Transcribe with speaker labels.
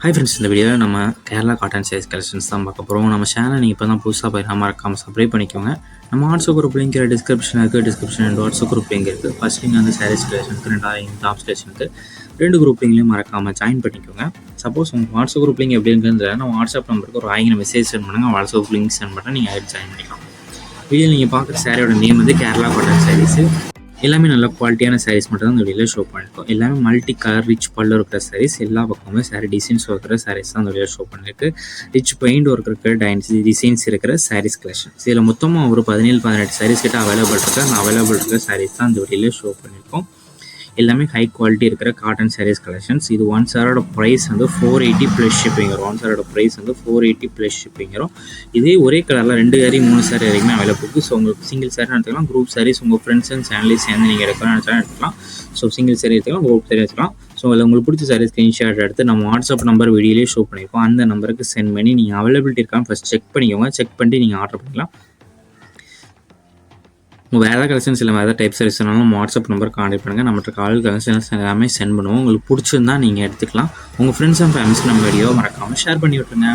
Speaker 1: Hi friends, இந்த வீடியோவில் நம்ம கேரளா காட்டன் சாரீஸ் கலெக்ஷன்ஸ் தான் பார்க்க போகிறோம். நம்ம சேனல் நீங்கள் இப்போ தான் புதுசாக போயிடலாம், மறக்காமல் சப்ஸ்கிரைப் பண்ணிக்கோங்க. நம்ம வாட்ஸ்அப் குரூப் லிங்க் டிஸ்கிரிப்ஷன் இருக்குது, description and WhatsApp group link இருக்குது. ஃபஸ்ட் லிங்க் வந்து சாரீஸ் கலெக்ஷனுக்கு, ரெண்டாவது டாப்ஸ் கலெக்ஷனுக்கு, 2 குரூப் லிங்க்லையும் மறக்காமல் ஜாயின் பண்ணிக்கோங்க. சப்போஸ் உங்கள் வாட்ஸ்அப் குரூப் லிங்க் எப்படி இருக்குன்னு நம்ம வாட்ஸ்அப் நம்பருக்கு ஒரு ஆயிரம் மெசேஜ் சென்ட் பண்ணுங்கள். வாட்ஸ்அப் லிங்க் சென்ட் பண்ணால் நீங்கள் ஆயிரம் ஜாயின் பண்ணிக்கலாம். வீடியோ நீங்கள் பார்க்குற சாரியோட நேம் வந்து கேரளா காட்டன் சாரீஸு. எல்லாமே நல்ல குவாலிட்டியான சாரீஸ் மட்டும் தான் இந்த வீடியோவில் ஷோ பண்ணியிருக்கோம். எல்லாமே மல்டி கலர் ரிச் பல்லு இருக்கிற சாரீஸ், எல்லா பக்கமுமே சாரீ டிசைன்ஸ் இருக்கிற சாரீஸ் தான் இந்த வீடியோ ஷோ பண்ணியிருக்கு. ரிச் பெயிண்ட் ஒர்க் இருக்கிற டிசைன்ஸ் இருக்கிற சாரீஸ் கலெக்ஷன்ஸ். இதில் மொத்தமாக ஒரு 17-18 சாரீஸ் கிட்ட அவைலபிள் இருக்குது. அந்த அவைலபிள் இருக்கிற சாரீஸ் தான் இந்த வீடியோவில் ஷோ பண்ணியிருக்கோம். எல்லாமே ஹை குவாலிட்டி இருக்கிற காட்டன் சாரீஸ் கலெக்ஷன்ஸ். இது ஒன் சாரோட ப்ரைஸ் வந்து 480 ப்ளஸ் ஷிப்பிங் வரும். ஒன் சாரோட ப்ரைஸ் வந்து 480 ப்ளஸ் ஷிப்பிங் வரும். இதே ஒரே கலரில் 2 சாரி 3 சாரி வரைக்குமே அவைலபிள் இருக்குது. ஸோ உங்களுக்கு சிங்கிள் சாரி எடுத்துக்கலாம், குரூப் சாரீஸ் உங்கள் ஃப்ரெண்ட்ஸ் அண்ட் ஃபேமிலிஸ் சேர்ந்து நீங்கள் எடுக்கலாம் எடுத்துக்கலாம். ஸோ சிங்கிள் சாரி எடுத்துக்கலாம், குரூப் சாரி எடுத்துக்கலாம். ஸோ அதில் உங்களுக்கு பிடிச்ச சாரீஸ் ஸ்க்ரீன்ஷாட் எடுத்து நம்ம வாட்ஸ்அப் நம்பர் வீடியோலேயே ஷோ பண்ணியிருக்கோம். அந்த நம்பருக்கு சென்ட் பண்ணி நீங்கள் அவைலபிலிட்டி இருக்கான்னு ஃபஸ்ட் செக் பண்ணிக்கோங்க. செக் பண்ணிட்டு நீங்கள் ஆர்டர் பண்ணிக்கலாம். உங்கள் வேறு கலெக்ஷன்ஸ் இல்லை வேறு டைப் சாரீஸ் வேணாலும் வாட்ஸ்அப் நம்பர் கான்டெக்ட் பண்ணுங்கள். நம்மகிட்ட கால் கலெக்ஷன்ஸ் எல்லாமே சென்ட் பண்ணுவோம். உங்களுக்கு பிடிச்சிருந்தா நீங்கள் எடுத்துக்கலாம். உங்கள் ஃப்ரெண்ட்ஸ் அண்ட் ஃபேமிலிஸ்க்கு நம்ம வீடியோ மறக்காமல் ஷேர் பண்ணி விட்டுருங்க.